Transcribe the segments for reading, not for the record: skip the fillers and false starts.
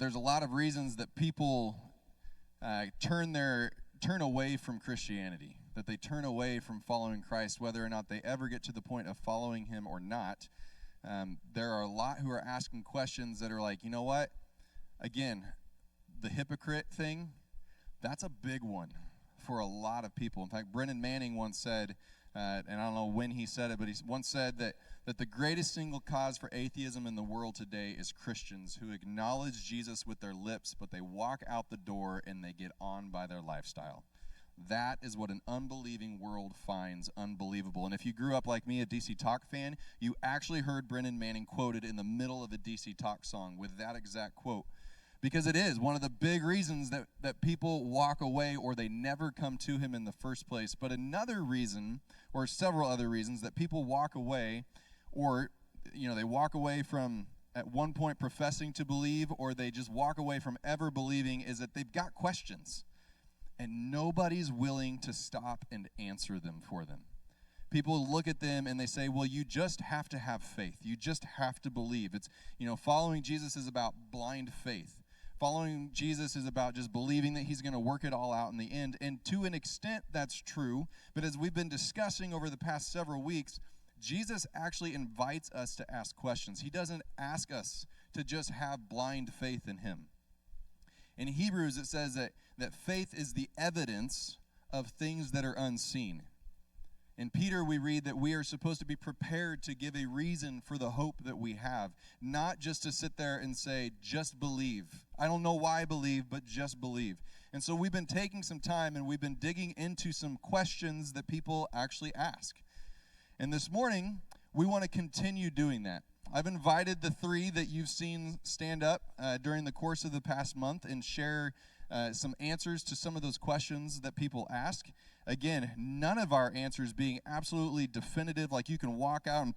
there's a lot of reasons that people turn away from Christianity, that they turn away from following Christ, whether or not they ever get to the point of following him or not. There are a lot who are asking questions that are like, you know what? Again, the hypocrite thing, that's a big one for a lot of people. In fact, Brennan Manning once said, and I don't know when he said it, but he once said that the greatest single cause for atheism in the world today is Christians who acknowledge Jesus with their lips, but they walk out the door and they get on by their lifestyle. That is what an unbelieving world finds unbelievable. And if you grew up like me, a DC Talk fan, you actually heard Brennan Manning quoted in the middle of a DC Talk song with that exact quote. Because it is one of the big reasons that people walk away or they never come to him in the first place. But another reason, or several other reasons, that people walk away, or they walk away from at one point professing to believe, or they just walk away from ever believing, is that they've got questions. And nobody's willing to stop and answer them for them. People look at them and they say, well, you just have to have faith. You just have to believe. It's, following Jesus is about blind faith. Following Jesus is about just believing that he's going to work it all out in the end. And to an extent, that's true. But as we've been discussing over the past several weeks, Jesus actually invites us to ask questions. He doesn't ask us to just have blind faith in him. In Hebrews, it says that faith is the evidence of things that are unseen. In Peter, we read that we are supposed to be prepared to give a reason for the hope that we have, not just to sit there and say, just believe. I don't know why I believe, but just believe. And so we've been taking some time and we've been digging into some questions that people actually ask. And this morning, we want to continue doing that. I've invited the three that you've seen stand up during the course of the past month and share some answers to some of those questions that people ask. Again, none of our answers being absolutely definitive, like you can walk out and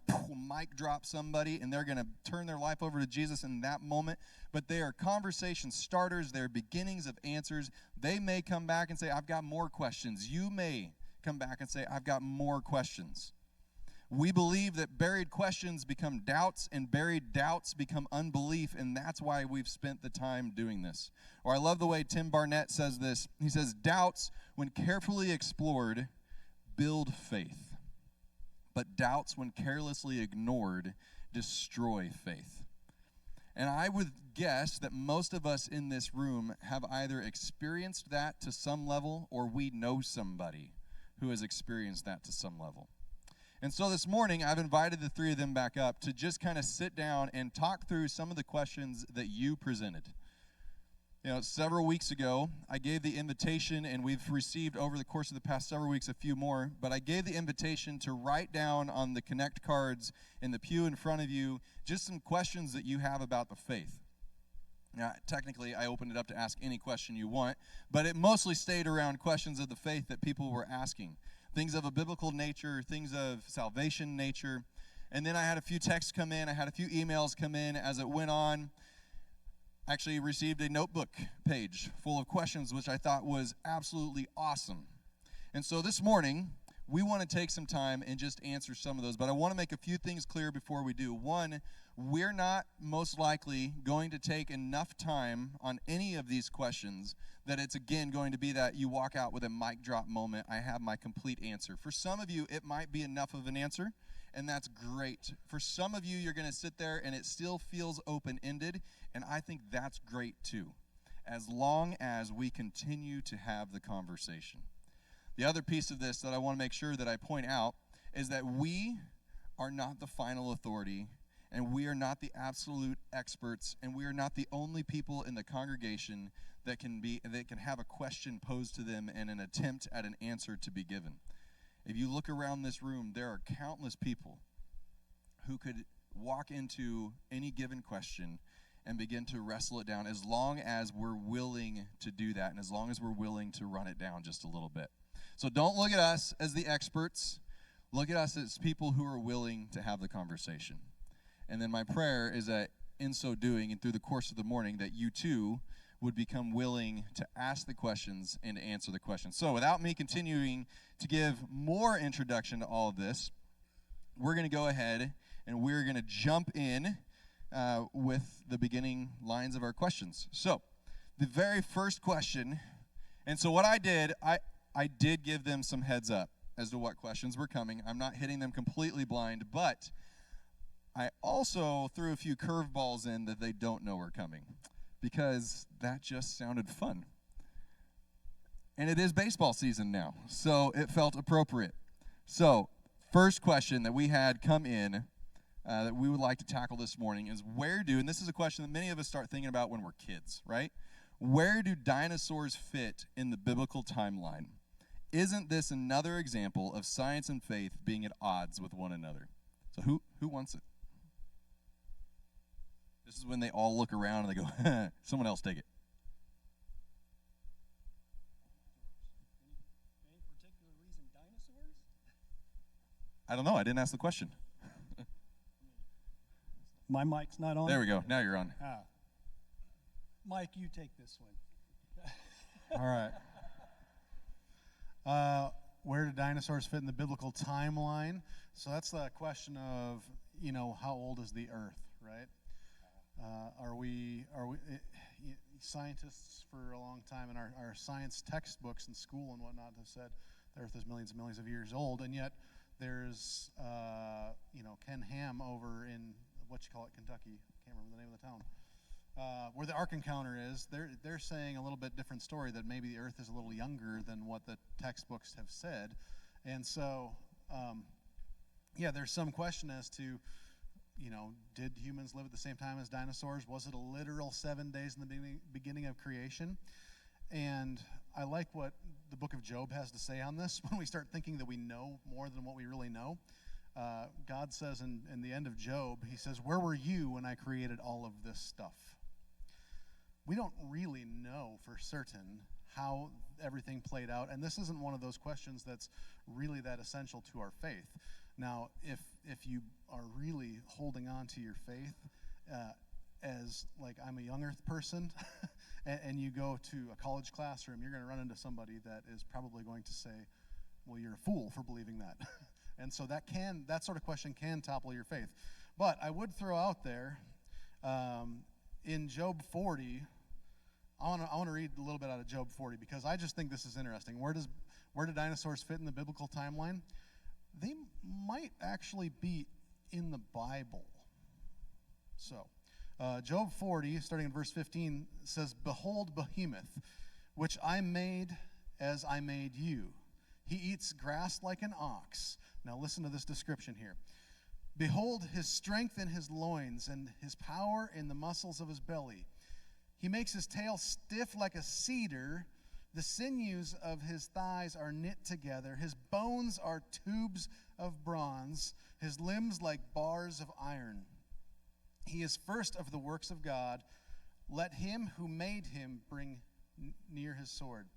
mic drop somebody and they're going to turn their life over to Jesus in that moment. But they are conversation starters. They're beginnings of answers. They may come back and say, I've got more questions. You may come back and say, I've got more questions. We believe that buried questions become doubts, and buried doubts become unbelief, and that's why we've spent the time doing this. Or I love the way Tim Barnett says this. He says, doubts, when carefully explored, build faith. But doubts, when carelessly ignored, destroy faith. And I would guess that most of us in this room have either experienced that to some level, or we know somebody who has experienced that to some level. And so this morning, I've invited the three of them back up to just kind of sit down and talk through some of the questions that you presented. Several weeks ago, I gave the invitation, and we've received over the course of the past several weeks a few more, but I gave the invitation to write down on the Connect cards in the pew in front of you just some questions that you have about the faith. Now, technically, I opened it up to ask any question you want, but it mostly stayed around questions of the faith that people were asking. Things of a biblical nature, things of salvation nature. And then I had a few texts come in. I had a few emails come in as it went on. Actually received a notebook page full of questions, which I thought was absolutely awesome. And so this morning, we want to take some time and just answer some of those. But I want to make a few things clear before we do. One, we're not most likely going to take enough time on any of these questions that it's, again, going to be that you walk out with a mic drop moment, I have my complete answer. For some of you, it might be enough of an answer, and that's great. For some of you, you're going to sit there and it still feels open-ended, and I think that's great too, as long as we continue to have the conversation. The other piece of this that I want to make sure that I point out is that we are not the final authority, and we are not the absolute experts, and we are not the only people in the congregation that can have a question posed to them and an attempt at an answer to be given. If you look around this room, there are countless people who could walk into any given question and begin to wrestle it down, as long as we're willing to do that and as long as we're willing to run it down just a little bit. So don't look at us as the experts. Look at us as people who are willing to have the conversation. And then my prayer is that in so doing and through the course of the morning, that you too would become willing to ask the questions and to answer the questions. So without me continuing to give more introduction to all of this, we're going to go ahead and we're going to jump in with the beginning lines of our questions. So, the very first question, and so what I did give them some heads up as to what questions were coming. I'm not hitting them completely blind, but I also threw a few curveballs in that they don't know are coming, because that just sounded fun. And it is baseball season now, so it felt appropriate. So, first question that we had come in that we would like to tackle this morning is and this is a question that many of us start thinking about when we're kids, right? Where do dinosaurs fit in the biblical timeline? Isn't this another example of science and faith being at odds with one another? So who wants it? This is when they all look around and they go, someone else take it. Any particular reason dinosaurs? I don't know. I didn't ask the question. My mic's not on. There we go. Now you're on. Mike, you take this one. All right. Where do dinosaurs fit in the biblical timeline? So that's the question of, how old is the earth, right? Scientists for a long time in our science textbooks in school and whatnot have said the earth is millions and millions of years old, and yet there's, Ken Ham over in, Kentucky, can't remember the name of the town, where the Ark Encounter is. They're saying a little bit different story, that maybe the earth is a little younger than what the textbooks have said. And so, there's some question as to, did humans live at the same time as dinosaurs? Was it a literal 7 days in the beginning of creation? And I like what the book of Job has to say on this. When we start thinking that we know more than what we really know, God says in the end of Job, he says, "Where were you when I created all of this stuff?" We don't really know for certain how everything played out, and this isn't one of those questions that's really that essential to our faith. Now, if you are really holding on to your faith, as like I'm a young earth person, and you go to a college classroom, you're going to run into somebody that is probably going to say, "Well, you're a fool for believing that." And so that sort of question can topple your faith. But I would throw out there, in Job 40, I want to read a little bit out of Job 40, because I just think this is interesting. Where do dinosaurs fit in the biblical timeline? They might actually be in the Bible. So, Job 40, starting in verse 15, says, "Behold Behemoth, which I made as I made you. He eats grass like an ox." Now listen to this description here. "Behold his strength in his loins, and his power in the muscles of his belly. He makes his tail stiff like a cedar. The sinews of his thighs are knit together. His bones are tubes of bronze. His limbs like bars of iron. He is first of the works of God. Let him who made him bring near his sword.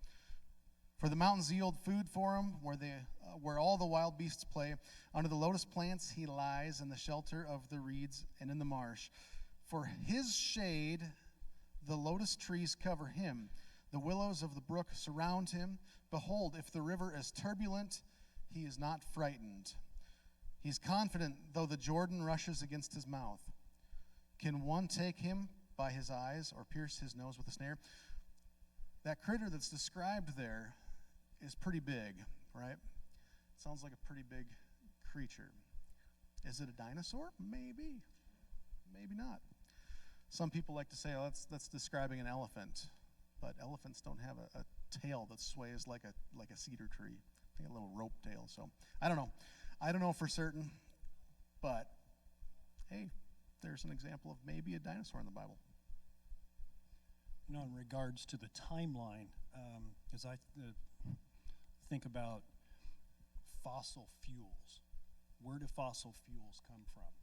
For the mountains yield food for him, where all the wild beasts play. Under the lotus plants he lies, in the shelter of the reeds and in the marsh. For his shade the lotus trees cover him. The willows of the brook surround him. Behold, if the river is turbulent, he is not frightened. He is confident, though the Jordan rushes against his mouth. Can one take him by his eyes or pierce his nose with a snare?" That critter that's described there is pretty big, right? Sounds like a pretty big creature. Is it a dinosaur? Maybe. Maybe not. Some people like to say, "Oh, that's describing an elephant," but elephants don't have a tail that sways like a cedar tree. I think a little rope tail. So I don't know. I don't know for certain, but hey, there's an example of maybe a dinosaur in the Bible. In regards to the timeline, as I think about fossil fuels, where do fossil fuels come from?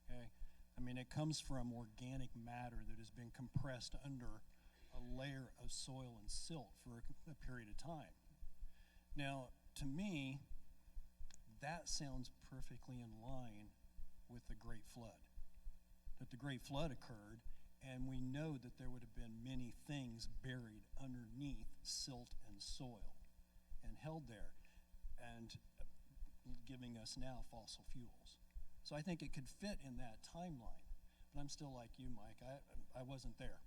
Okay, I mean, it comes from organic matter that has been compressed under a layer of soil and silt for a period of time. Now, to me, that sounds perfectly in line with the Great Flood. That the Great Flood occurred, and we know that there would have been many things buried underneath silt and soil and held there, and giving us now fossil fuels. So I think it could fit in that timeline. But I'm still like you, Mike. I wasn't there.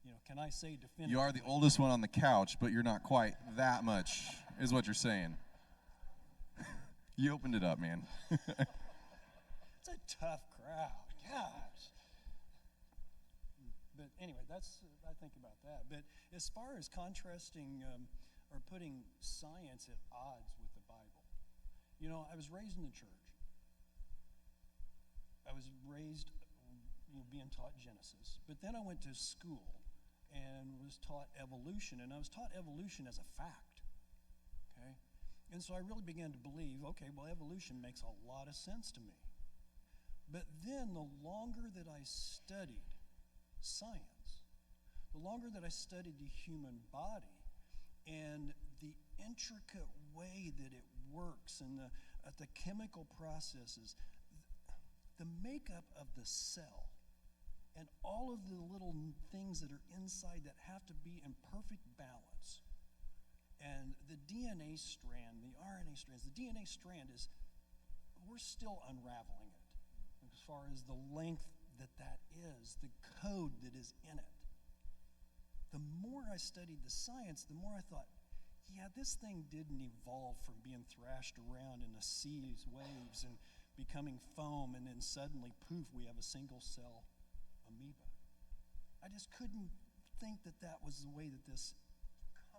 You know, can I say definitively? You are the oldest one on the couch, but you're not quite that much, is what you're saying. You opened it up, man. It's a tough crowd. Gosh. But anyway, I think about that. But as far as contrasting or putting science at odds with the Bible, you know, I was raised in the church. I was raised, being taught Genesis. But then I went to school and was taught evolution, and I was taught evolution as a fact. Okay? And so I really began to believe, okay, well, evolution makes a lot of sense to me. But then the longer that I studied science, the longer that I studied the human body and the intricate way that it works and the chemical processes, the makeup of the cell, and all of the little things that are inside that have to be in perfect balance. And the DNA strand, the RNA strands, the DNA strand we're still unraveling it as far as the length that is, the code that is in it. The more I studied the science, the more I thought, yeah, this thing didn't evolve from being thrashed around in the seas, waves, and becoming foam, and then suddenly, poof, we have a single cell amoeba. I just couldn't think that was the way that this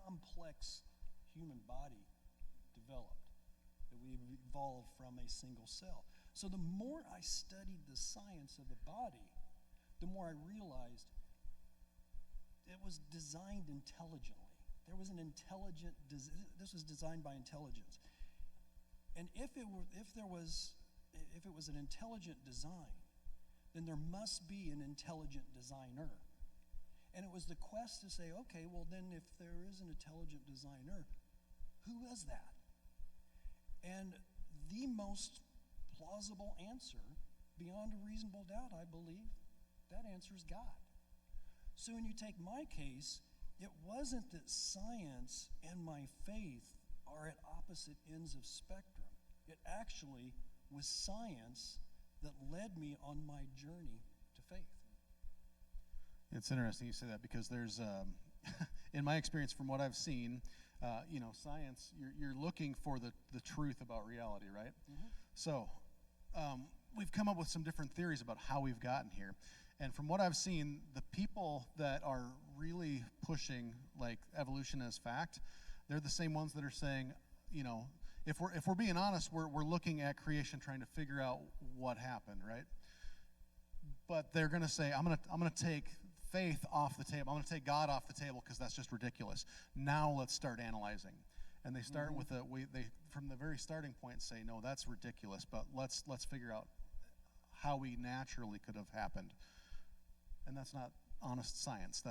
complex human body developed, that we evolved from a single cell. So the more I studied the science of the body, the more I realized it was designed intelligently. There was an intelligent, this was designed by intelligence. And if it was an intelligent design, then there must be an intelligent designer. And it was the quest to say, okay, well then if there is an intelligent designer, who is that? And the most plausible answer, beyond a reasonable doubt, I believe, that answer is God. So when you take my case, it wasn't that science and my faith are at opposite ends of spectrum. It actually was science that led me on my journey to faith. It's interesting you say that, because there's, in my experience, from what I've seen, science, you're looking for the truth about reality, right? Mm-hmm. So we've come up with some different theories about how we've gotten here. And from what I've seen, the people that are really pushing like evolution as fact, they're the same ones that are saying, if we're being honest, we're looking at creation trying to figure out what happened, right? But they're going to say, I'm going to take faith off the table. I'm going to take God off the table because that's just ridiculous. Now let's start analyzing. And they start with they from the very starting point say, no, that's ridiculous, but let's figure out how we naturally could have happened. And that's not honest science.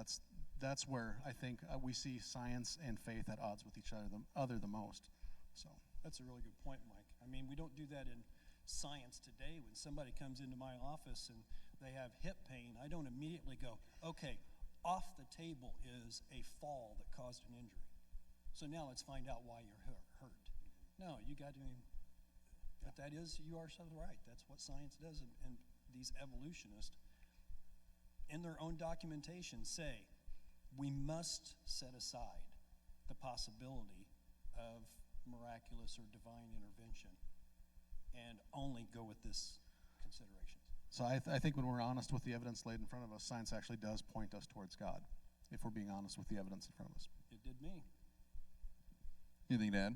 That's where I think we see science and faith at odds with each other the most. So that's a really good point, Mike. I mean, we don't do that in science today. When somebody comes into my office and they have hip pain, I don't immediately go, okay, off the table is a fall that caused an injury. So now let's find out why you're hurt. No, you got to, but that is, you are so right. That's what science does. And these evolutionists, in their own documentation, say we must set aside the possibility of miraculous or divine intervention and only go with this consideration. So I think when we're honest with the evidence laid in front of us, science actually does point us towards God, if we're being honest with the evidence in front of us. It did me. Anything to add?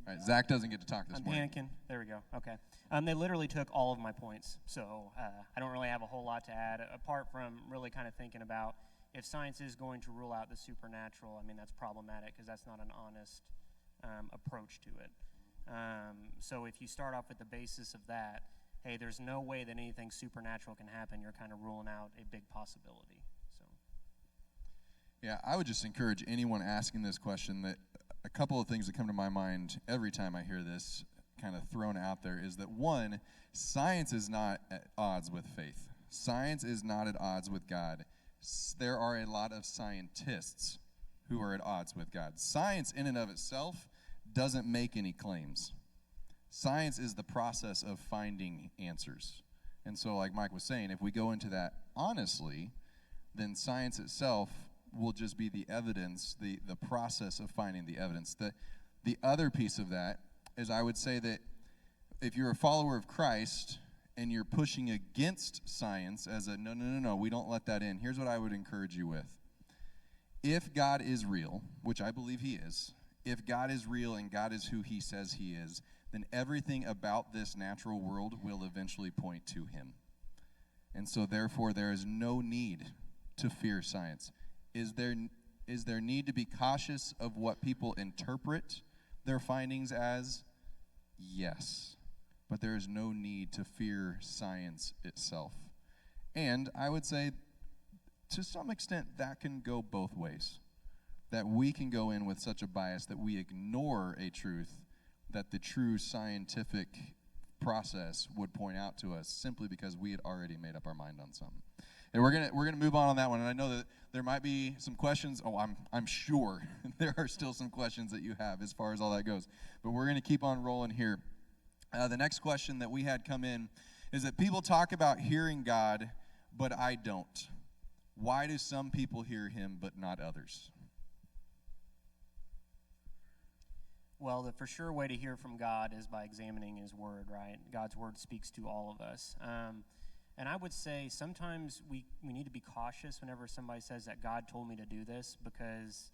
All right, Zach doesn't get to talk this morning. I'm panicking. There we go. Okay. They literally took all of my points, so I don't really have a whole lot to add, apart from really kind of thinking about if science is going to rule out the supernatural. I mean, that's problematic because that's not an honest approach to it. So if you start off with the basis of that, hey, there's no way that anything supernatural can happen, you're kind of ruling out a big possibility. So. Yeah, I would just encourage anyone asking this question that a couple of things that come to my mind every time I hear this kind of thrown out there is that, one, science is not at odds with faith. Science is not at odds with God. There are a lot of scientists who are at odds with God. Science in and of itself doesn't make any claims. Science is the process of finding answers. And so, like Mike was saying, if we go into that honestly, then science itself will just be the evidence, the process of finding the evidence. The other piece of that is, I would say that if you're a follower of Christ and you're pushing against science as a no, we don't let that in, here's what I would encourage you with. If God is real, which I believe he is, if God is real and God is who he says he is, then everything about this natural world will eventually point to him. And so therefore there is no need to fear science. Is there need to be cautious of what people interpret their findings as? Yes. But there is no need to fear science itself. And I would say, to some extent, that can go both ways. That we can go in with such a bias that we ignore a truth that the true scientific process would point out to us simply because we had already made up our mind on something. And we're gonna move on that one. And I know that there might be some questions. Oh, I'm sure there are still some questions that you have as far as all that goes. But we're gonna keep on rolling here. The next question that we had come in is that people talk about hearing God, but I don't. Why do some people hear him, but not others? Well, the for sure way to hear from God is by examining his word, right? God's word speaks to all of us. And I would say sometimes we need to be cautious whenever somebody says that God told me to do this, because,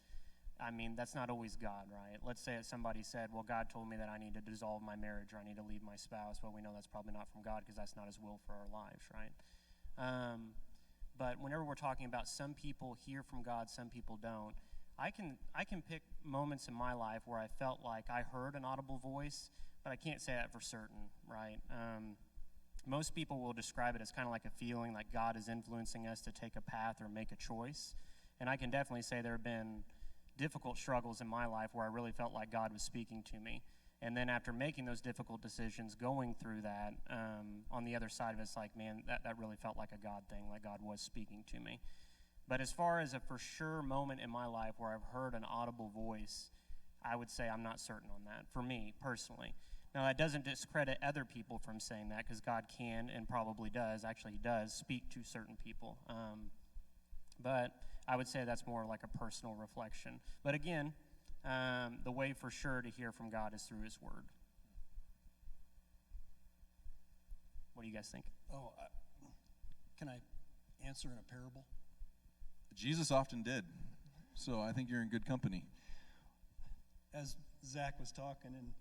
I mean, that's not always God, right? Let's say that somebody said, well, God told me that I need to dissolve my marriage or I need to leave my spouse. Well, we know that's probably not from God because that's not his will for our lives, right? But whenever we're talking about some people hear from God, some people don't, I can pick moments in my life where I felt like I heard an audible voice, but I can't say that for certain, right? Most people will describe it as kind of like a feeling like God is influencing us to take a path or make a choice. And I can definitely say there have been difficult struggles in my life where I really felt like God was speaking to me. And then after making those difficult decisions, going through that, on the other side of it, it's like, man, that really felt like a God thing, like God was speaking to me. But as far as a for sure moment in my life where I've heard an audible voice, I would say I'm not certain on that, for me personally. Now, that doesn't discredit other people from saying that, because God can and probably does, actually he does, speak to certain people. But I would say that's more like a personal reflection. But again, the way for sure to hear from God is through his word. What do you guys think? Can I answer in a parable? Jesus often did. So I think you're in good company. As Zach was talking and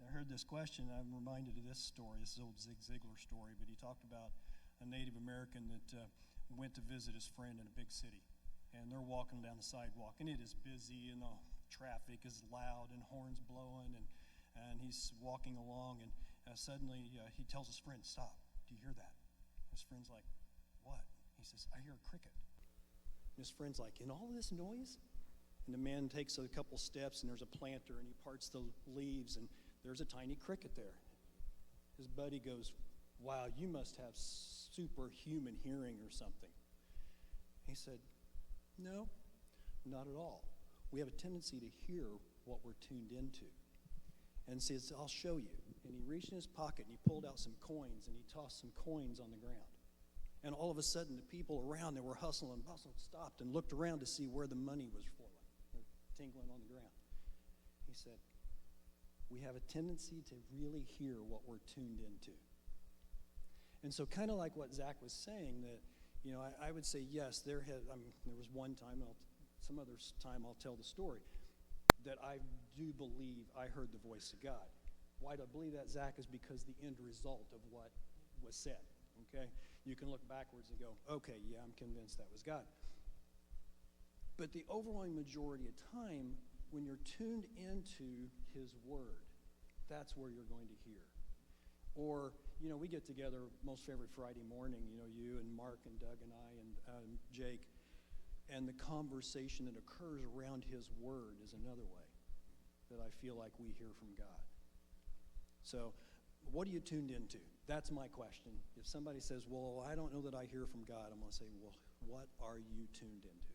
I heard this question, I'm reminded of this story. This is an old Zig Ziglar story, but he talked about a Native American that went to visit his friend in a big city. And they're walking down the sidewalk, and it is busy, and the traffic is loud, and horns blowing, and he's walking along, and suddenly he tells his friend, "Stop, do you hear that?" His friend's like, "What?" He says, "I hear a cricket." And his friend's like, "In all this noise?" And the man takes a couple steps, and there's a planter, and he parts the leaves, and there's a tiny cricket there. His buddy goes, "Wow, you must have superhuman hearing or something." He said, "No, not at all. We have a tendency to hear what we're tuned into." And says, "I'll show you." And he reached in his pocket and he pulled out some coins and he tossed some coins on the ground. And all of a sudden the people around that were hustling and bustling stopped and looked around to see where the money was falling or tingling on the ground. He said, we have a tendency to really hear what we're tuned into. And so kind of like what Zach was saying, that, you know, I would say, yes, there was one time, some other time I'll tell the story, that I do believe I heard the voice of God. Why do I believe that, Zach? Is because the end result of what was said, okay? You can look backwards and go, okay, yeah, I'm convinced that was God. But the overwhelming majority of time, when you're tuned into his word, that's where you're going to hear. Or, you know, we get together most every Friday morning, you know, you and Mark and Doug and I and Jake, and the conversation that occurs around his word is another way that I feel like we hear from God. So, what are you tuned into? That's my question. If somebody says, well, I don't know that I hear from God, I'm going to say, well, what are you tuned into?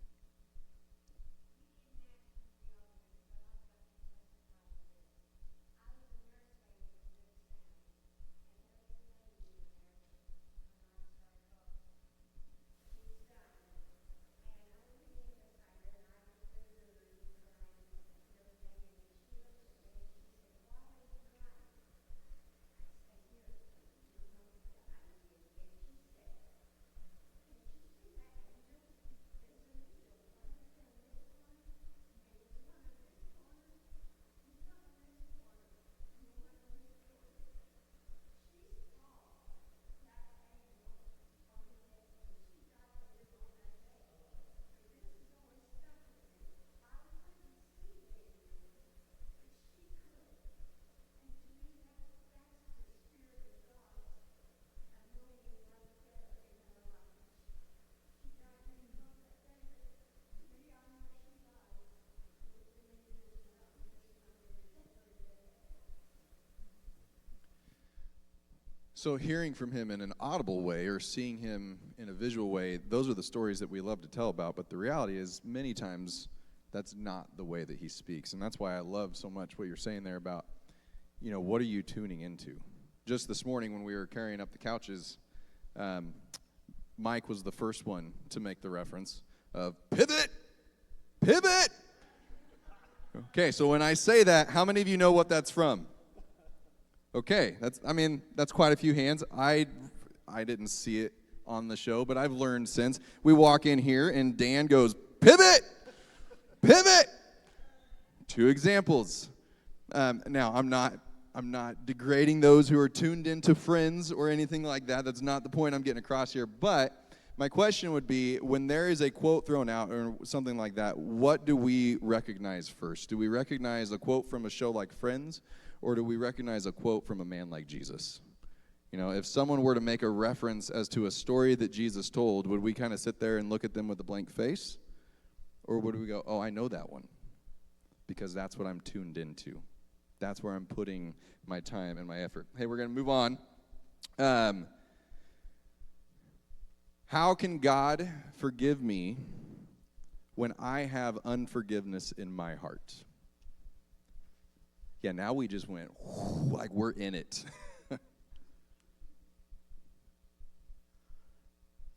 So hearing from him in an audible way or seeing him in a visual way, those are the stories that we love to tell about. But the reality is many times that's not the way that he speaks. And that's why I love so much what you're saying there about, what are you tuning into? Just this morning when we were carrying up the couches, Mike was the first one to make the reference of pivot. Okay, so when I say that, how many of you know what that's from? Okay, that's quite a few hands. I didn't see it on the show, but I've learned since. We walk in here and Dan goes, pivot. 2 examples. Now, I'm not degrading those who are tuned into Friends or anything like that. That's not the point I'm getting across here. But my question would be, when there is a quote thrown out or something like that, what do we recognize first? Do we recognize a quote from a show like Friends, or do we recognize a quote from a man like Jesus? If someone were to make a reference as to a story that Jesus told, would we kind of sit there and look at them with a blank face? Or would we go, oh, I know that one, because that's what I'm tuned into. That's where I'm putting my time and my effort. Hey, we're going to move on. How can God forgive me when I have unforgiveness in my heart? Yeah, now we just went, like we're in it.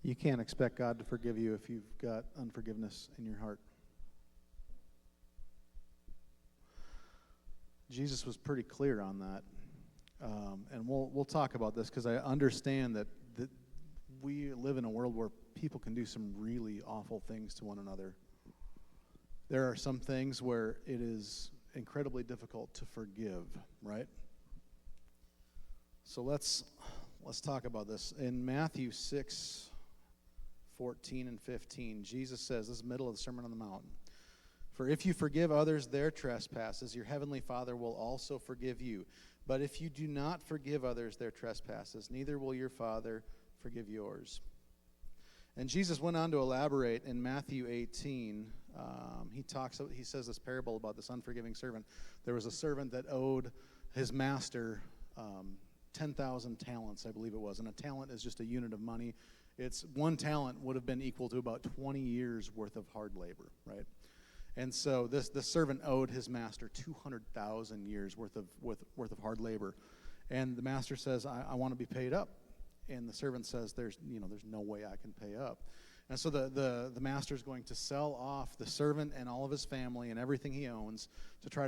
You can't expect God to forgive you if you've got unforgiveness in your heart. Jesus was pretty clear on that. And we'll talk about this because I understand that we live in a world where people can do some really awful things to one another. There are some things where it is incredibly difficult to forgive, right? So let's talk about this. In Matthew 6:14 and 15, Jesus says, this is the middle of the Sermon on the Mount, "For if you forgive others their trespasses, your heavenly Father will also forgive you. But if you do not forgive others their trespasses, neither will your Father forgive yours." And Jesus went on to elaborate in Matthew 18. He says this parable about this unforgiving servant. There was a servant that owed his master 10,000 talents, I believe it was. And a talent is just a unit of money. It's 1 talent would have been equal to about 20 years worth of hard labor, right? And so this servant owed his master 200,000 years worth of hard labor. And the master says, I want to be paid up. And the servant says, there's no way I can pay up. And so the master's going to sell off the servant and all of his family and everything he owns to try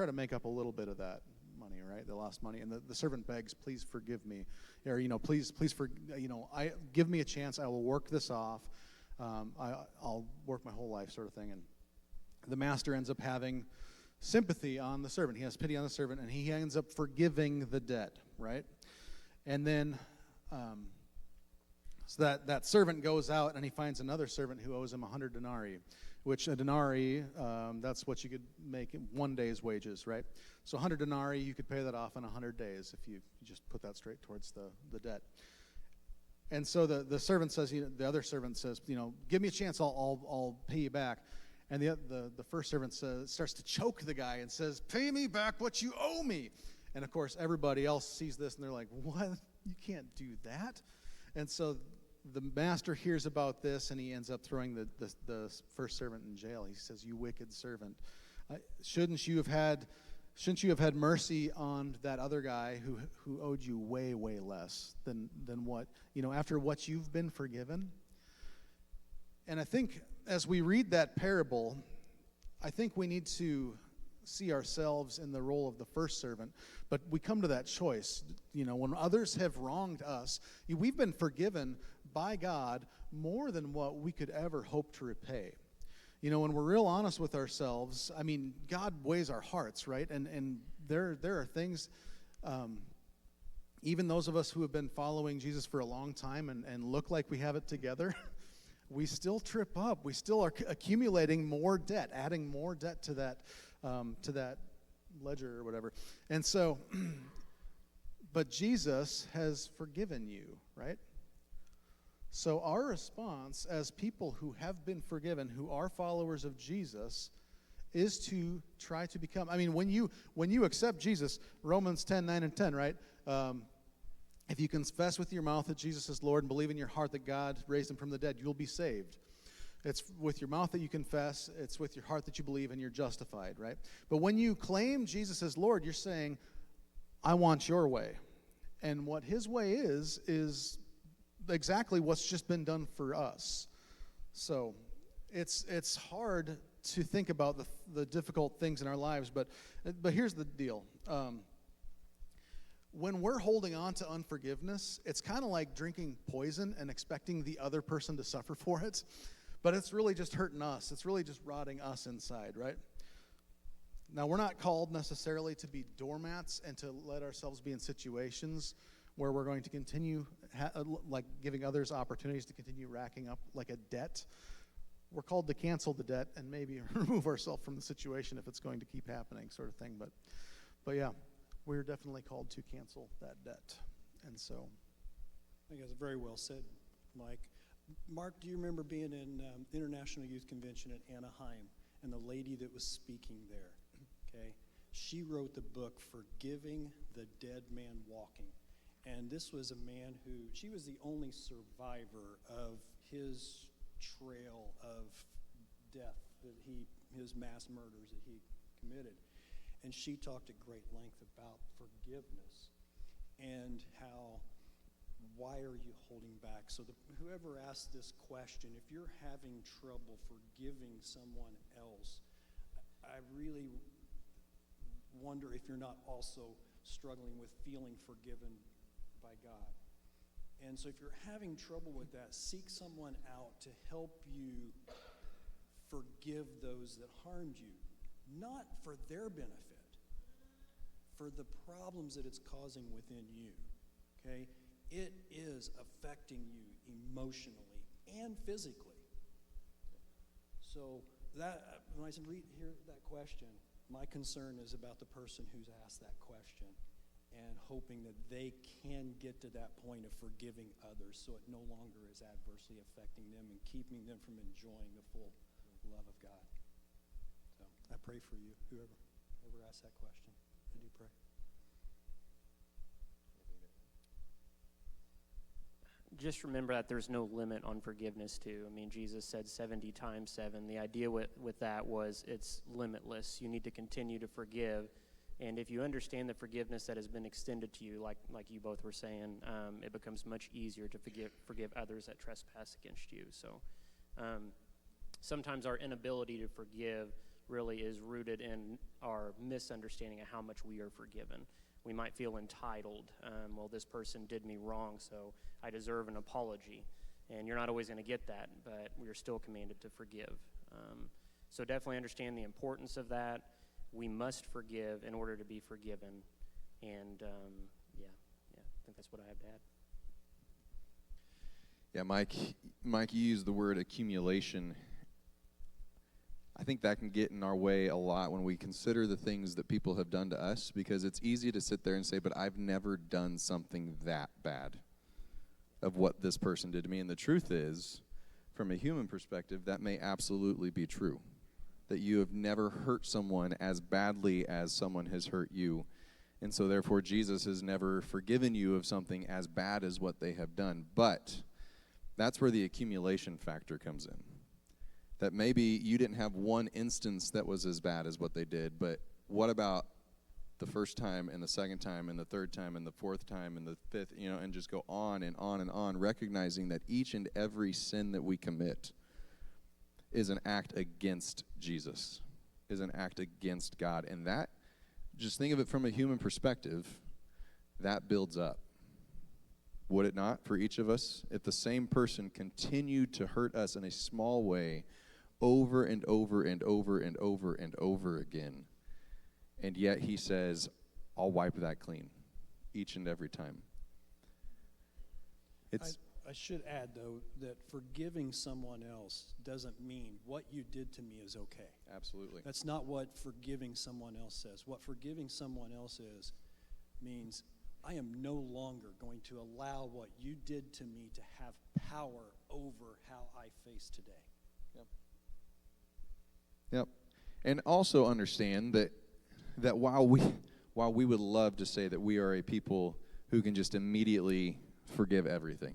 to make up a little bit of that money, right? The lost money. And the servant begs, please forgive me. Or, please give me a chance. I will work this off. I'll work my whole life, sort of thing. And the master ends up having sympathy on the servant. He has pity on the servant, and he ends up forgiving the debt, right? And then so that servant goes out, and he finds another servant who owes him 100 denarii, which a denarii, that's what you could make in 1 day's wages, right? So 100 denarii, you could pay that off in 100 days if you just put that straight towards the debt. And so the servant says, the other servant says, give me a chance, I'll pay you back. And the first servant starts to choke the guy and says, pay me back what you owe me. And of course, everybody else sees this and they're like, what? You can't do that. And so the master hears about this and he ends up throwing the first servant in jail. He says, you wicked servant. Shouldn't you have had mercy on that other guy who owed you way, way less than what, after what you've been forgiven? And I think as we read that parable, I think we need to see ourselves in the role of the first servant, but we come to that choice. When others have wronged us, we've been forgiven by God more than what we could ever hope to repay. When we're real honest with ourselves, God weighs our hearts, right? And there are things, even those of us who have been following Jesus for a long time and look like we have it together, we still trip up. We still are accumulating more debt, adding more debt to that ledger or whatever. And so, but Jesus has forgiven you, right? So our response as people who have been forgiven, who are followers of Jesus, is to try to become, when you accept Jesus, Romans 10:9 and 10, right? If you confess with your mouth that Jesus is Lord and believe in your heart that God raised him from the dead, you'll be saved. It's with your mouth that you confess, it's with your heart that you believe, and you're justified, right? But when you claim Jesus as Lord, you're saying, I want your way. And what his way is exactly what's just been done for us. So it's hard to think about the difficult things in our lives, but here's the deal. When we're holding on to unforgiveness, it's kind of like drinking poison and expecting the other person to suffer for it. But it's really just hurting us. It's really just rotting us inside, right? Now, we're not called necessarily to be doormats and to let ourselves be in situations where we're going to continue like giving others opportunities to continue racking up like a debt. We're called to cancel the debt and maybe remove ourselves from the situation if it's going to keep happening, sort of thing. But yeah, we're definitely called to cancel that debt. And so I think that's very well said, Mike. Mark, do you remember being in International Youth Convention at Anaheim and the lady that was speaking there? Okay, she wrote the book Forgiving the Dead Man Walking. And this was a man she was the only survivor of his trail of death, his mass murders that he committed. And she talked at great length about forgiveness and why are you holding back? So whoever asked this question, if you're having trouble forgiving someone else, I really wonder if you're not also struggling with feeling forgiven by God. And so if you're having trouble with that, seek someone out to help you forgive those that harmed you, not for their benefit, for the problems that it's causing within you, okay? It is affecting you emotionally and physically. So that when I hear that question, my concern is about the person who's asked that question and hoping that they can get to that point of forgiving others so it no longer is adversely affecting them and keeping them from enjoying the full love of God. So I pray for you, whoever asked that question. I do pray. Just remember that there's no limit on forgiveness too. I mean, Jesus said 70 times 7. The idea with that was it's limitless. You need to continue to forgive. And if you understand the forgiveness that has been extended to you, like you both were saying, it becomes much easier to forgive others that trespass against you. So sometimes our inability to forgive really is rooted in our misunderstanding of how much we are forgiven. We might feel entitled. Well, this person did me wrong, so I deserve an apology. And you're not always going to get that, but we are still commanded to forgive. So definitely understand the importance of that. We must forgive in order to be forgiven. And yeah, I think that's what I have to add. Yeah, Mike, you used the word accumulation. I think that can get in our way a lot when we consider the things that people have done to us, because it's easy to sit there and say, but I've never done something that bad of what this person did to me. And the truth is, from a human perspective, that may absolutely be true, that you have never hurt someone as badly as someone has hurt you. And so therefore, Jesus has never forgiven you of something as bad as what they have done. But that's where the accumulation factor comes in. That maybe you didn't have one instance that was as bad as what they did, but what about the first time and the second time and the third time and the fourth time and the fifth, and just go on and on and on, recognizing that each and every sin that we commit is an act against Jesus, is an act against God. And that, just think of it from a human perspective, that builds up. Would it not for each of us? If the same person continued to hurt us in a small way over and over and over and over and over again, and yet he says, I'll wipe that clean each and every time. I should add, though, that forgiving someone else doesn't mean what you did to me is okay. Absolutely. That's not what forgiving someone else says. What forgiving someone else means I am no longer going to allow what you did to me to have power over how I face today. Yep. And also understand that while we would love to say that we are a people who can just immediately forgive everything.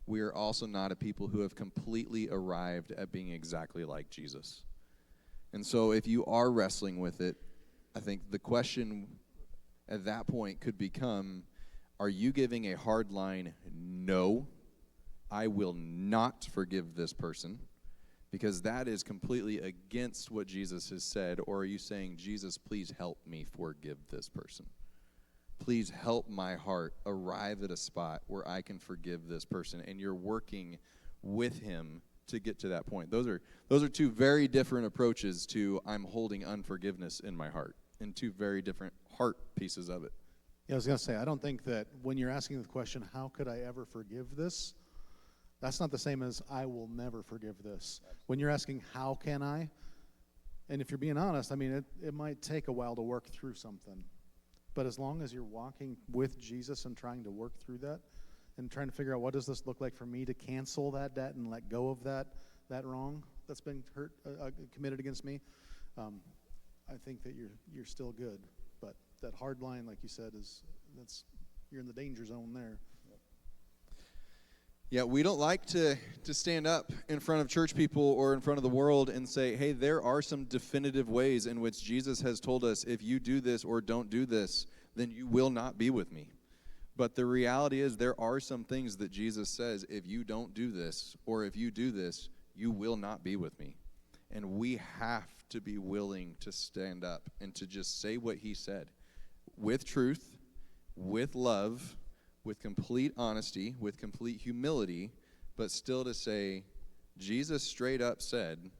We are also not a people who have completely arrived at being exactly like Jesus. And so if you are wrestling with it, I think the question at that point could become, are you giving a hard line, no, I will not forgive this person, because that is completely against what Jesus has said? Or are you saying, Jesus, please help me forgive this person? Please help my heart arrive at a spot where I can forgive this person. And you're working with him to get to that point. Those are two very different approaches to I'm holding unforgiveness in my heart, and two very different heart pieces of it. Yeah, I was going to say, I don't think that when you're asking the question, how could I ever forgive this? That's not the same as I will never forgive this. When you're asking, how can I? And if you're being honest, I mean, it might take a while to work through something. But as long as you're walking with Jesus and trying to work through that and trying to figure out what does this look like for me to cancel that debt and let go of that wrong that's been committed against me, I think that you're still good. But that hard line, like you said, you're in the danger zone there. Yeah, we don't like to stand up in front of church people or in front of the world and say, hey, there are some definitive ways in which Jesus has told us, if you do this or don't do this, then you will not be with me. But the reality is there are some things that Jesus says, if you don't do this or if you do this, you will not be with me. And we have to be willing to stand up and to just say what he said with truth, with love, with complete honesty, with complete humility, but still to say, Jesus straight up said,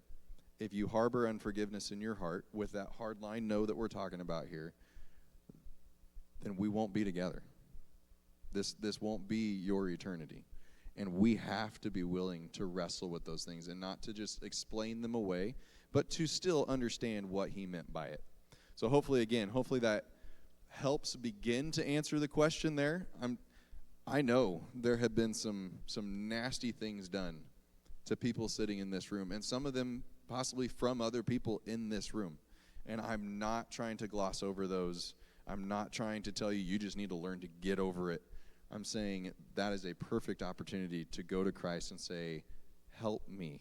if you harbor unforgiveness in your heart, with that hard line no that we're talking about here, then we won't be together. This won't be your eternity. And we have to be willing to wrestle with those things and not to just explain them away, but to still understand what he meant by it. So hopefully that helps begin to answer the question there. I know there have been some nasty things done to people sitting in this room, and some of them possibly from other people in this room. And I'm not trying to gloss over those. I'm not trying to tell you just need to learn to get over it. I'm saying that is a perfect opportunity to go to Christ and say, help me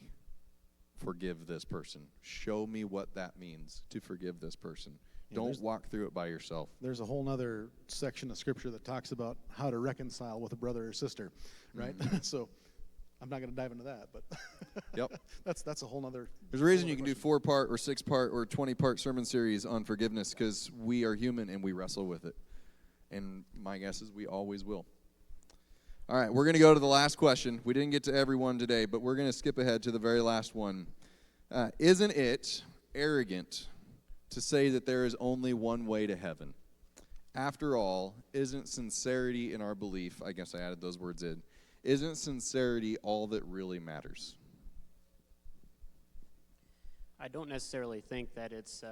forgive this person. Show me what that means to forgive this person. Yeah, Don't walk through it by yourself. There's a whole other section of Scripture that talks about how to reconcile with a brother or sister, right? Mm-hmm. So I'm not going to dive into that, but Yep. that's a whole other. There's a reason you can do 4-part or 6-part or 20-part sermon series on forgiveness, because we are human and we wrestle with it. And my guess is we always will. All right, we're going to go to the last question. We didn't get to everyone today, but we're going to skip ahead to the very last one. Isn't it arrogant to say that there is only one way to heaven? After all, isn't sincerity in our belief, I guess I added those words in, isn't sincerity all that really matters? I don't necessarily think that it's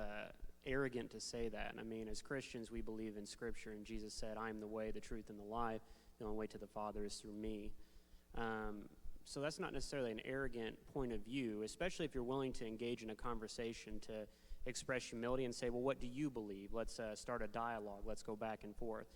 arrogant to say that. I mean, as Christians, we believe in Scripture, and Jesus said, I am the way, the truth, and the life. The only way to the Father is through me. So that's not necessarily an arrogant point of view, especially if you're willing to engage in a conversation to express humility and say, well, what do you believe? Let's start a dialogue. Let's go back and forth.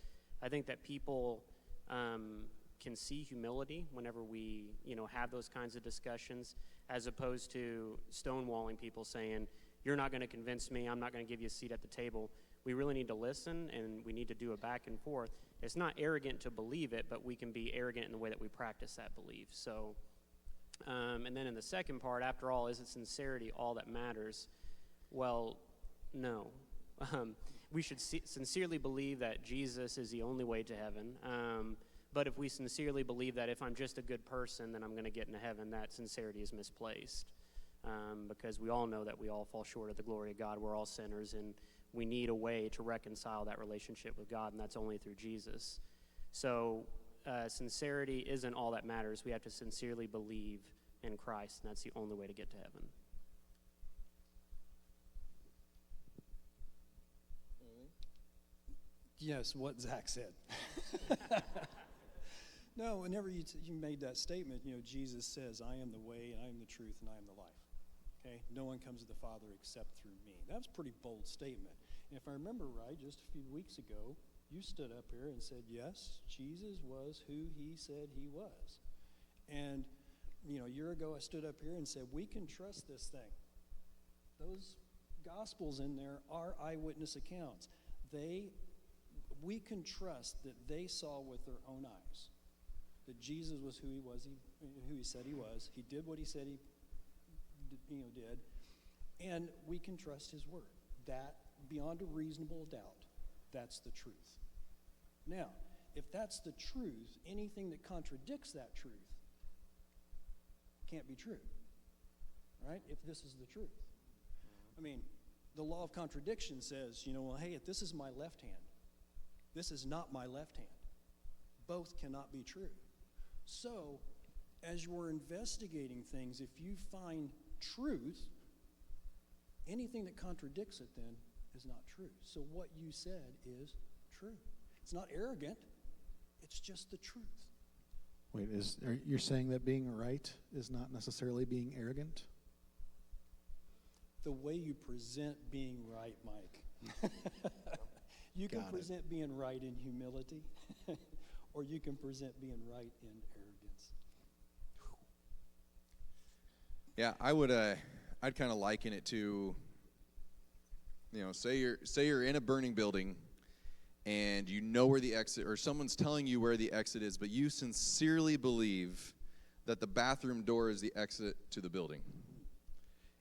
I think that people can see humility whenever we, have those kinds of discussions, as opposed to stonewalling people saying, you're not going to convince me, I'm not going to give you a seat at the table. We really need to listen, and we need to do a back and forth. It's not arrogant to believe it, but we can be arrogant in the way that we practice that belief. So, and then in the second part, after all, is it sincerity all that matters? Well, no. We should sincerely believe that Jesus is the only way to heaven. But if we sincerely believe that if I'm just a good person, then I'm going to get into heaven, that sincerity is misplaced. Because we all know that we all fall short of the glory of God. We're all sinners, and we need a way to reconcile that relationship with God, and that's only through Jesus. So sincerity isn't all that matters. We have to sincerely believe in Christ, and that's the only way to get to heaven. Yes, what Zach said. No, whenever you made that statement, Jesus says, I am the way, and I am the truth, and I am the life. Okay? No one comes to the Father except through me. That's a pretty bold statement. And if I remember right, just a few weeks ago, You stood up here and said, yes, Jesus was who he said he was. And, a year ago I stood up here and said, we can trust this thing. Those Gospels in there are eyewitness accounts. We can trust that they saw with their own eyes that Jesus was who he was, who he said he was. He did what he said he did. And we can trust his word. That, beyond a reasonable doubt, that's the truth. Now, if that's the truth, anything that contradicts that truth can't be true, right? If this is the truth. I mean, the law of contradiction says, hey, if this is my left hand, this is not my left hand. Both cannot be true. So, as you're investigating things, if you find truth, anything that contradicts it then is not true. So what you said is true. It's not arrogant. It's just the truth. Wait, you're saying that being right is not necessarily being arrogant? The way you present being right, Mike. You can present being right in humility, or you can present being right in arrogance. Yeah, I'd kind of liken it to, say you're in a burning building and you know where the exit, or someone's telling you where the exit is, but you sincerely believe that the bathroom door is the exit to the building.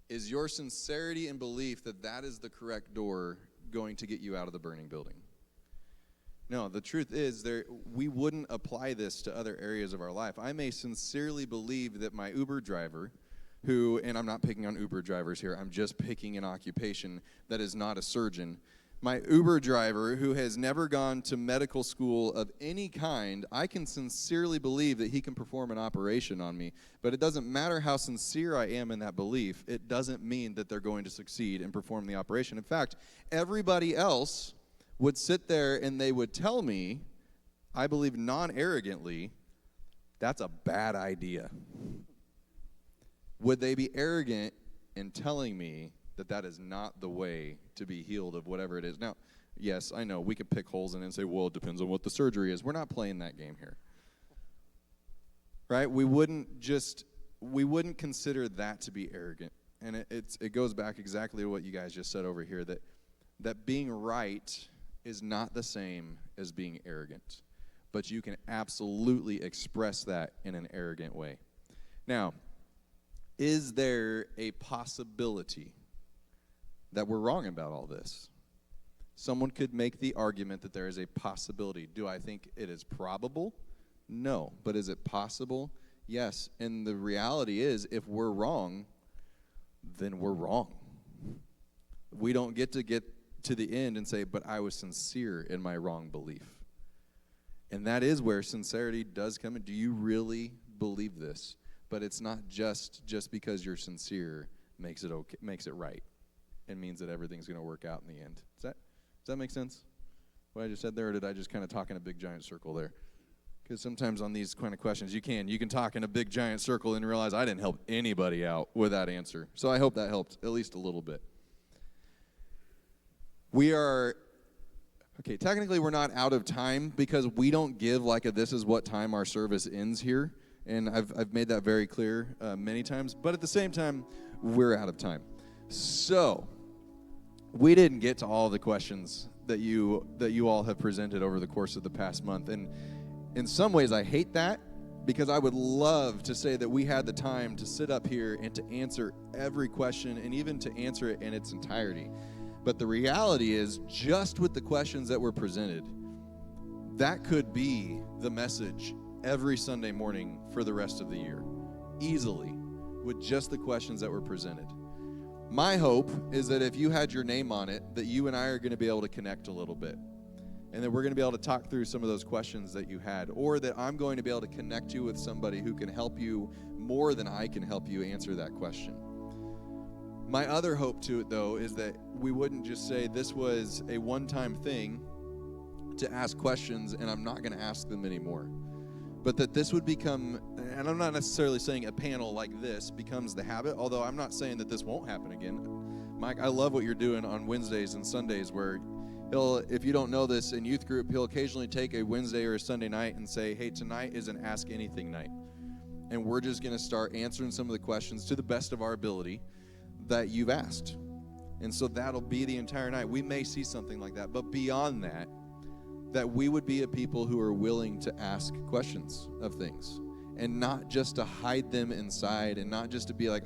Is your sincerity and belief that that is the correct door going to get you out of the burning building? No, the truth is we wouldn't apply this to other areas of our life. I may sincerely believe that my Uber driver, and I'm not picking on Uber drivers here, I'm just picking an occupation that is not a surgeon. My Uber driver, who has never gone to medical school of any kind, I can sincerely believe that he can perform an operation on me. But it doesn't matter how sincere I am in that belief. It doesn't mean that they're going to succeed and perform the operation. In fact, everybody else would sit there and they would tell me, I believe non-arrogantly, that's a bad idea. Would they be arrogant in telling me that that is not the way to be healed of whatever it is? Now, yes, I know we could pick holes in it and say, well, it depends on what the surgery is. We're not playing that game here. Right? We wouldn't consider that to be arrogant. And it goes back exactly to what you guys just said over here, that being right is not the same as being arrogant. But you can absolutely express that in an arrogant way. Now, is there a possibility that we're wrong about all this? Someone could make the argument that there is a possibility. Do I think it is probable? No. But is it possible? Yes. And the reality is, if we're wrong, then we're wrong. We don't get to the end and say, but I was sincere in my wrong belief. And that is where sincerity does come in. Do you really believe this? But it's not just because you're sincere makes it okay, makes it right. It means that everything's going to work out in the end. Does that make sense? What I just said there, or did I just kind of talk in a big giant circle there? Because sometimes on these kind of questions, you can talk in a big giant circle and realize I didn't help anybody out with that answer. So I hope that helped at least a little bit. Technically we're not out of time because we don't give like this is what time our service ends here. And I've made that very clear many times. But at the same time, we're out of time. So we didn't get to all the questions that you all have presented over the course of the past month. And in some ways, I hate that because I would love to say that we had the time to sit up here and to answer every question and even to answer it in its entirety. But the reality is, just with the questions that were presented, that could be the message every Sunday morning for the rest of the year, easily, with just the questions that were presented. My hope is that if you had your name on it, that you and I are going to be able to connect a little bit, and that we're going to be able to talk through some of those questions that you had, or that I'm going to be able to connect you with somebody who can help you more than I can help you answer that question. My other hope to it, though, is that we wouldn't just say this was a one-time thing to ask questions and I'm not going to ask them anymore. But that this would become, and I'm not necessarily saying a panel like this becomes the habit, although I'm not saying that this won't happen again. Mike, I love what you're doing on Wednesdays and Sundays where If you don't know this, in youth group, he'll occasionally take a Wednesday or a Sunday night and say, hey, tonight is an Ask Anything night. And we're just going to start answering some of the questions to the best of our ability that you've asked. And so that'll be the entire night. We may see something like that. But beyond that, that we would be a people who are willing to ask questions of things and not just to hide them inside and not just to be like,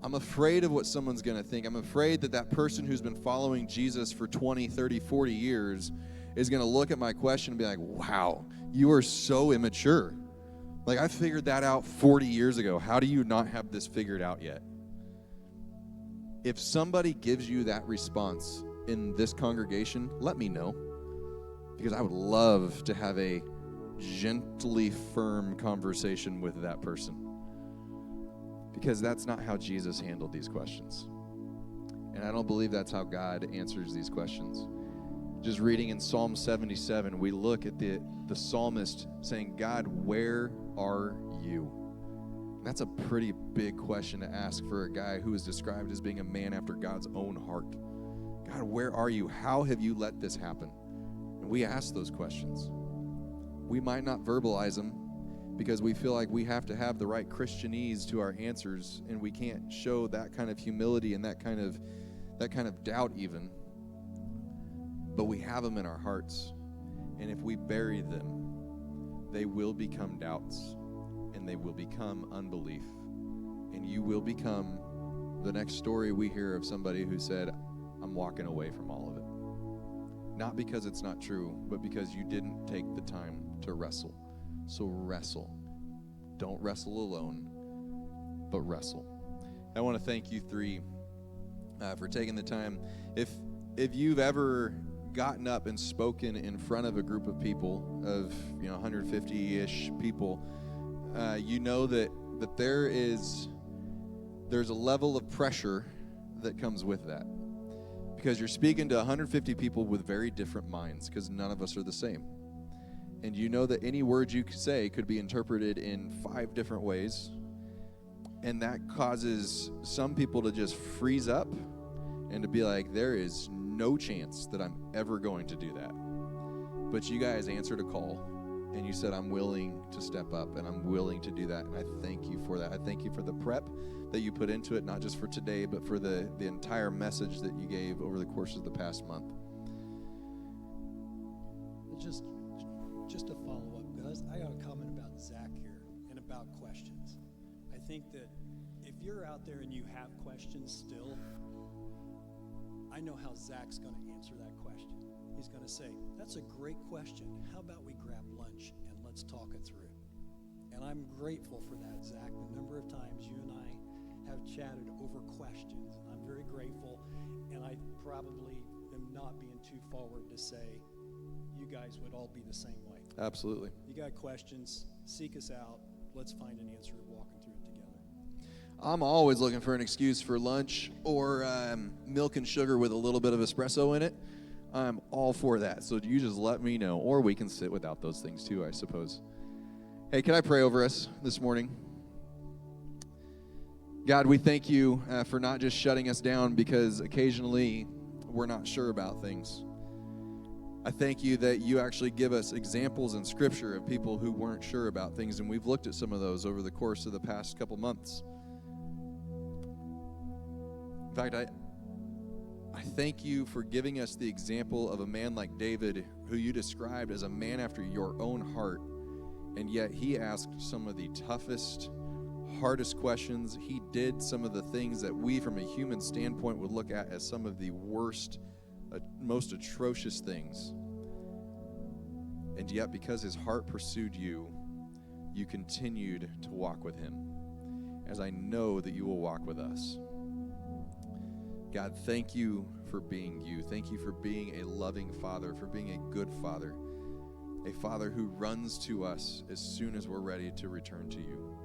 I'm afraid of what someone's going to think. I'm afraid that that person who's been following Jesus for 20, 30, 40 years is going to look at my question and be like, wow, you are so immature. Like, I figured that out 40 years ago. How do you not have this figured out yet? If somebody gives you that response in this congregation, let me know, because I would love to have a gently firm conversation with that person, because that's not how Jesus handled these questions. And I don't believe that's how God answers these questions. Just reading in Psalm 77, we look at the psalmist saying, God, where are you? And that's a pretty big question to ask for a guy who is described as being a man after God's own heart. God, where are you? How have you let this happen? And we ask those questions. We might not verbalize them because we feel like we have to have the right Christianese to our answers, and we can't show that kind of humility and that kind of doubt even. But we have them in our hearts, and if we bury them, they will become doubts, and they will become unbelief, and you will become the next story we hear of somebody who said, I'm walking away from all of it. Not because it's not true, but because you didn't take the time to wrestle. So wrestle. Don't wrestle alone, but wrestle. I want to thank you three for taking the time. If you've ever gotten up and spoken in front of a group of people of 150-ish people, you know that there's a level of pressure that comes with that, because you're speaking to 150 people with very different minds, because none of us are the same. And you know that any word you say could be interpreted in 5 different ways, and that causes some people to just freeze up and to be like, there is no chance that I'm ever going to do that. But you guys answered a call, and you said, I'm willing to step up, and I'm willing to do that, and I thank you for that. I thank you for the prep that you put into it, not just for today, but for the entire message that you gave over the course of the past month. Just to follow up, guys, I got a comment about Zach here and about questions. I think that if you're out there and you have questions still, I know how Zach's going to answer that question. He's going to say, that's a great question. How about we grab lunch and let's talk it through? And I'm grateful for that, Zach. The number of times you and I have chatted over questions, and I'm very grateful, and I probably am not being too forward to say you guys would all be the same way. Absolutely. You got questions, seek us out. Let's find an answer walking through it together. I'm always looking for an excuse for lunch or milk and sugar with a little bit of espresso in it. I'm all for that. So you just let me know. Or we can sit without those things too, I suppose. Hey, can I pray over us this morning? God, we thank you for not just shutting us down because occasionally we're not sure about things. I thank you that you actually give us examples in Scripture of people who weren't sure about things, and we've looked at some of those over the course of the past couple months. In fact, I thank you for giving us the example of a man like David, who you described as a man after your own heart, and yet he asked some of the toughest, hardest questions. He did some of the things that we, from a human standpoint, would look at as some of the worst, most atrocious things. And yet, because his heart pursued you, you continued to walk with him, as I know that you will walk with us. God, thank you for being you. Thank you for being a loving Father, for being a good Father, a Father who runs to us as soon as we're ready to return to you.